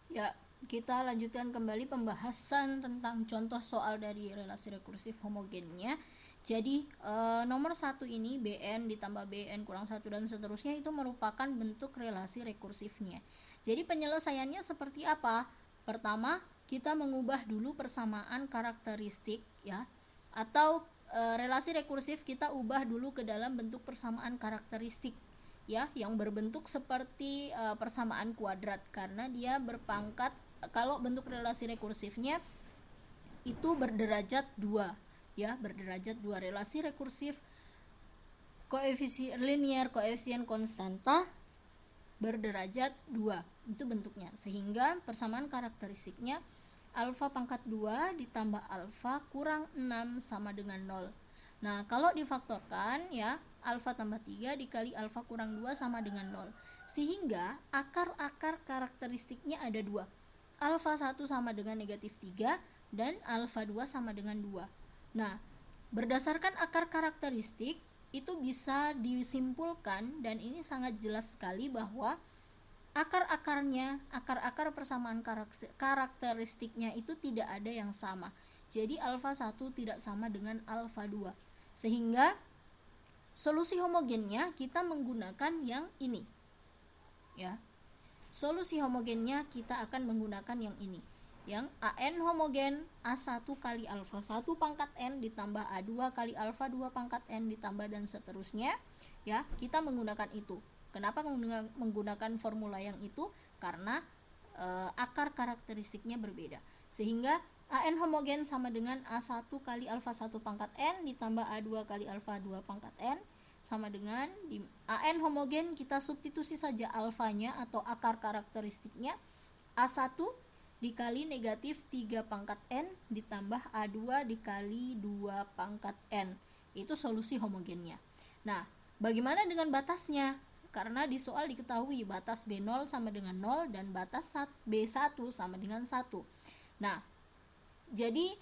Ya, kita lanjutkan kembali pembahasan tentang contoh soal dari relasi rekursif homogennya. Jadi nomor 1 ini Bn ditambah Bn kurang 1 dan seterusnya itu merupakan bentuk relasi rekursifnya. Jadi penyelesaiannya seperti apa? Pertama, kita mengubah dulu persamaan karakteristik ya, atau relasi rekursif kita ubah dulu ke dalam bentuk persamaan karakteristik ya, yang berbentuk seperti persamaan kuadrat, karena dia berpangkat, kalau bentuk relasi rekursifnya itu berderajat 2 ya, berderajat 2. Relasi rekursif koefisien linear koefisien konstanta berderajat 2 itu bentuknya, sehingga persamaan karakteristiknya alfa pangkat 2 ditambah alfa kurang 6 sama dengan 0. Nah, kalau difaktorkan ya, alfa tambah 3 dikali alfa kurang 2 sama dengan 0. Sehingga akar-akar karakteristiknya ada 2. Alfa 1 sama dengan negatif 3 dan alfa 2 sama dengan 2. Nah, berdasarkan akar karakteristik itu bisa disimpulkan, dan ini sangat jelas sekali bahwa akar-akar persamaan karakteristiknya itu tidak ada yang sama. Jadi alfa 1 tidak sama dengan alfa 2. Sehingga solusi homogennya kita menggunakan yang ini. Ya. Solusi homogennya kita akan menggunakan yang ini. Yang AN homogen A1 kali alfa 1 pangkat N ditambah A2 kali alfa 2 pangkat N ditambah dan seterusnya. Ya, kita menggunakan itu. Kenapa menggunakan formula yang itu? Karena akar karakteristiknya berbeda. Sehingga AN homogen sama dengan A1 kali alfa 1 pangkat N ditambah A2 kali alfa 2 pangkat N sama dengan di AN homogen kita substitusi saja alfanya atau akar karakteristiknya A1 dikali negatif 3 pangkat N ditambah A2 dikali 2 pangkat N. Itu solusi homogennya. Nah, bagaimana dengan batasnya? Karena di soal diketahui batas B0 sama dengan 0 dan batas B1 sama dengan 1. Nah, jadi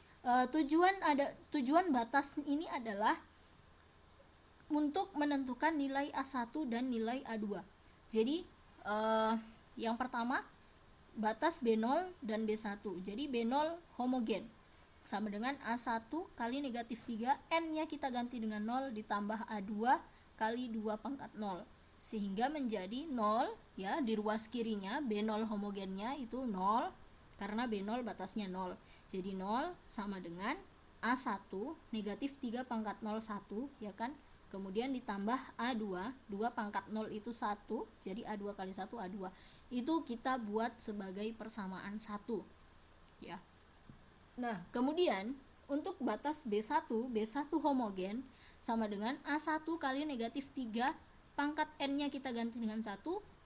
tujuan batas ini adalah untuk menentukan nilai A1 dan nilai A2. Jadi yang pertama batas B0 dan B1. Jadi B0 homogen sama dengan A1 kali negatif 3, N-nya kita ganti dengan 0 ditambah A2 kali 2 pangkat 0. Sehingga menjadi 0 ya, di ruas kirinya B0 homogennya itu 0 karena B0 batasnya 0. Jadi 0 sama dengan A1 negatif 3 pangkat 0 1 ya kan. Kemudian ditambah A2, 2 pangkat 0 itu 1, jadi A2 kali 1 A2. Itu kita buat sebagai persamaan 1 ya. Nah, kemudian untuk batas B1 homogen sama dengan A1 kali negatif 3 pangkat N-nya kita ganti dengan 1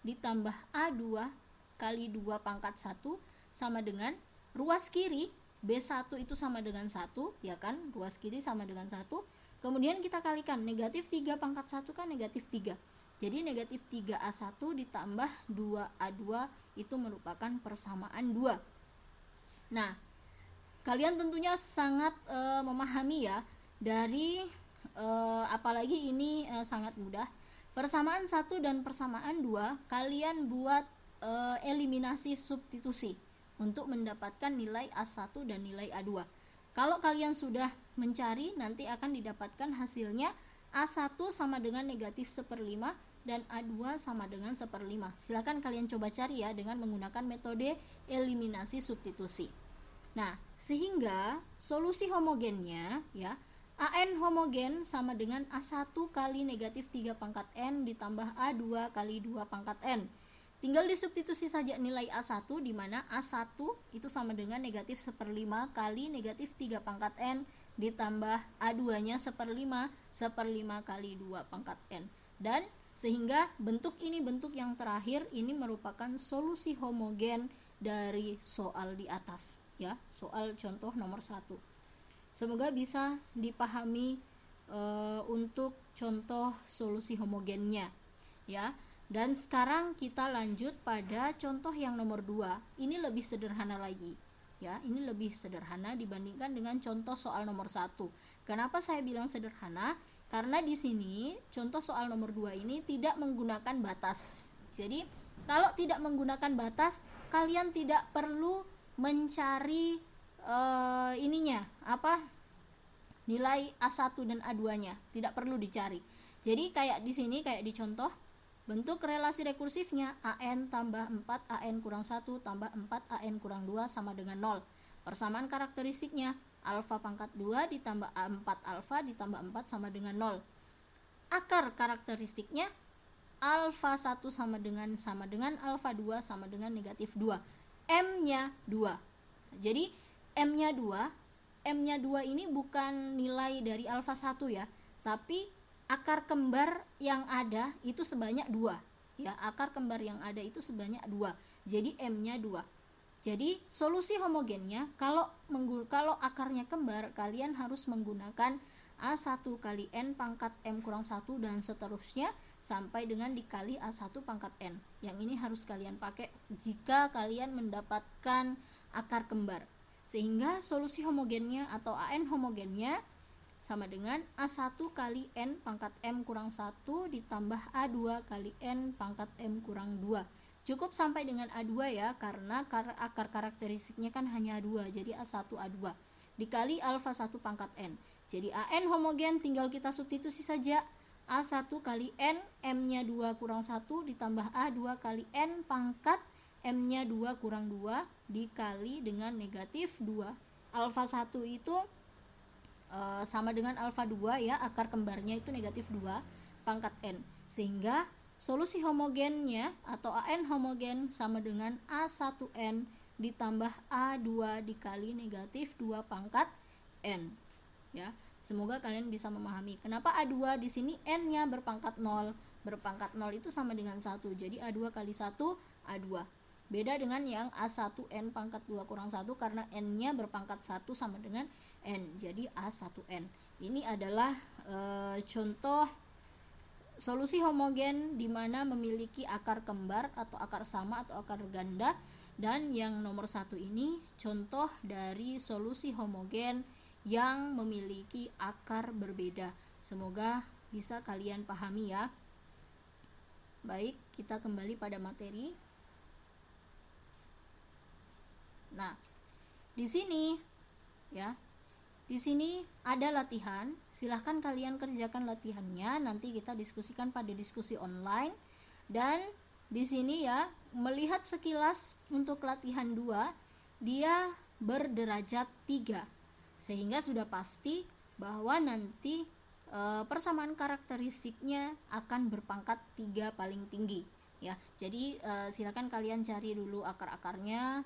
ditambah A2 kali 2 pangkat 1 sama dengan ruas kiri B1 itu sama dengan 1 ya kan, ruas kiri sama dengan 1. Kemudian kita kalikan, negatif 3 pangkat 1 kan negatif 3. Jadi negatif 3A1 ditambah 2A2 itu merupakan persamaan 2. Nah, kalian tentunya sangat memahami ya, dari apalagi ini sangat mudah. Persamaan 1 dan persamaan 2 kalian buat eliminasi substitusi untuk mendapatkan nilai A1 dan nilai A2. Kalau kalian sudah mencari, nanti akan didapatkan hasilnya A1 sama dengan negatif 1/5 dan A2 sama dengan 1/5. Silakan kalian coba cari ya dengan menggunakan metode eliminasi substitusi. Nah, sehingga solusi homogennya ya, AN homogen sama dengan A1 kali negatif 3 pangkat N ditambah A2 kali 2 pangkat N. Tinggal disubstitusi saja nilai A1, di mana A1 itu sama dengan negatif 1/5 kali negatif 3 pangkat N ditambah A2 nya 1/5 kali 2 pangkat N. Dan sehingga bentuk ini, bentuk yang terakhir ini merupakan solusi homogen dari soal di atas ya, soal contoh nomor 1. Semoga bisa dipahami untuk contoh solusi homogennya ya. Dan sekarang kita lanjut pada contoh yang nomor 2. Ini lebih sederhana lagi ya, ini lebih sederhana dibandingkan dengan contoh soal nomor 1. Kenapa saya bilang sederhana? Karena di sini contoh soal nomor 2 ini tidak menggunakan batas. Jadi Kalau tidak menggunakan batas, kalian tidak perlu mencari nilai A1 dan A2-nya, tidak perlu dicari. Jadi kayak di sini, kayak di contoh, bentuk relasi rekursifnya AN tambah 4 AN kurang 1 tambah 4 AN kurang 2 sama dengan 0. Persamaan karakteristiknya alfa pangkat 2 ditambah 4 alfa ditambah 4 sama dengan 0. Akar karakteristiknya alfa 1 sama dengan alfa 2 sama dengan negatif 2. M-nya 2. Jadi M-nya 2 ini bukan nilai dari alfa 1 ya, tapi akar kembar yang ada itu sebanyak 2 ya, akar kembar yang ada itu sebanyak 2. Jadi M-nya 2. Jadi solusi homogennya kalau akarnya kembar, kalian harus menggunakan A1 kali N pangkat M kurang 1 dan seterusnya sampai dengan dikali A1 pangkat N. Yang ini harus kalian pakai jika kalian mendapatkan akar kembar. Sehingga solusi homogennya atau AN homogennya sama dengan A1 kali N pangkat M kurang 1 ditambah A2 kali N pangkat M kurang 2. Cukup sampai dengan A2 ya, karena akar karakteristiknya kan hanya A2, jadi A1 A2 dikali alfa 1 pangkat N. Jadi AN homogen tinggal kita substitusi saja. A1 kali N, M-nya 2 kurang 1 ditambah A2 kali N pangkat M-nya 2 kurang 2 dikali dengan negatif 2. Alfa 1 itu sama dengan alfa 2 ya, akar kembarnya itu negatif 2 pangkat N. Sehingga solusi homogennya atau AN homogen sama dengan A1N ditambah A2 dikali negatif 2 pangkat N. Ya, semoga kalian bisa memahami kenapa A2 di sini N-nya berpangkat 0. Berpangkat 0 itu sama dengan 1. Jadi A2 kali 1 A2. Beda dengan yang A1N pangkat 2 kurang 1 karena N-nya berpangkat 1 sama dengan N. Jadi A1N. Ini adalah contoh solusi homogen di mana memiliki akar kembar atau akar sama atau akar ganda. Dan yang nomor 1 ini contoh dari solusi homogen yang memiliki akar berbeda. Semoga bisa kalian pahami ya. Baik, kita kembali pada materi. Nah, di sini ya, di sini ada latihan. Silahkan kalian kerjakan latihannya. Nanti kita diskusikan pada diskusi online. Dan di sini ya, melihat sekilas untuk latihan 2, dia berderajat 3. Sehingga sudah pasti bahwa nanti persamaan karakteristiknya akan berpangkat 3 paling tinggi. Ya, jadi silakan kalian cari dulu akar-akarnya,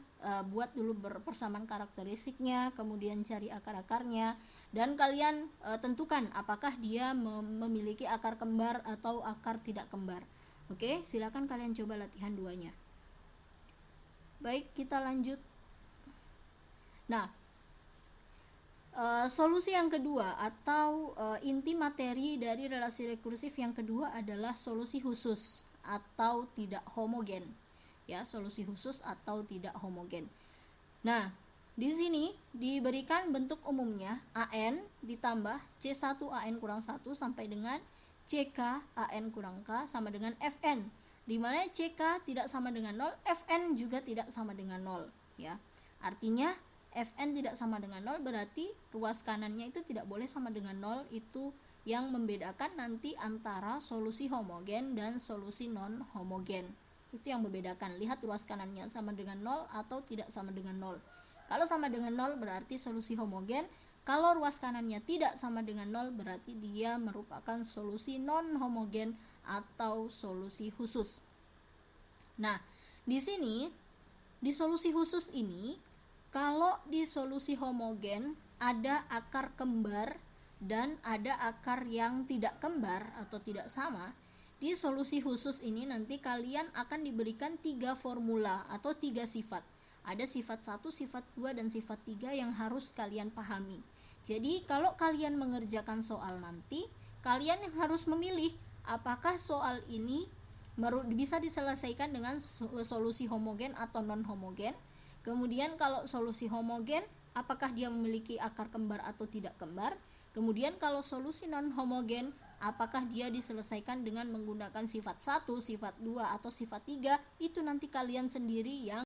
buat dulu persamaan karakteristiknya, kemudian cari akar-akarnya, dan kalian tentukan apakah dia memiliki akar kembar atau akar tidak kembar. Oke, silakan kalian coba latihan 2-nya. Baik, kita lanjut. Nah, solusi yang kedua atau inti materi dari relasi rekursif yang kedua adalah solusi khusus atau tidak homogen. Ya, solusi khusus atau tidak homogen. Nah, di sini diberikan bentuk umumnya AN ditambah C1 AN kurang 1 sampai dengan CK AN kurang K sama dengan Fn, di mana CK tidak sama dengan 0, Fn juga tidak sama dengan 0 ya. Artinya Fn tidak sama dengan 0 berarti ruas kanannya itu tidak boleh sama dengan 0. Itu yang membedakan nanti antara solusi homogen dan solusi non homogen. Itu yang membedakan. Lihat ruas kanannya sama dengan 0 atau tidak sama dengan 0. Kalau sama dengan 0 berarti solusi homogen. Kalau ruas kanannya tidak sama dengan 0 berarti dia merupakan solusi non homogen atau solusi khusus. Nah, di sini di solusi khusus ini, kalau di solusi homogen ada akar kembar dan ada akar yang tidak kembar atau tidak sama, di solusi khusus ini nanti kalian akan diberikan 3 formula atau 3 sifat. Ada sifat 1, sifat 2, dan sifat 3 yang harus kalian pahami. Jadi kalau kalian mengerjakan soal nanti, kalian yang harus memilih apakah soal ini bisa diselesaikan dengan solusi homogen atau non homogen. Kemudian kalau solusi homogen, apakah dia memiliki akar kembar atau tidak kembar. Kemudian kalau solusi non homogen, Apakah dia diselesaikan dengan menggunakan sifat 1, sifat 2, atau sifat 3, itu nanti kalian sendiri yang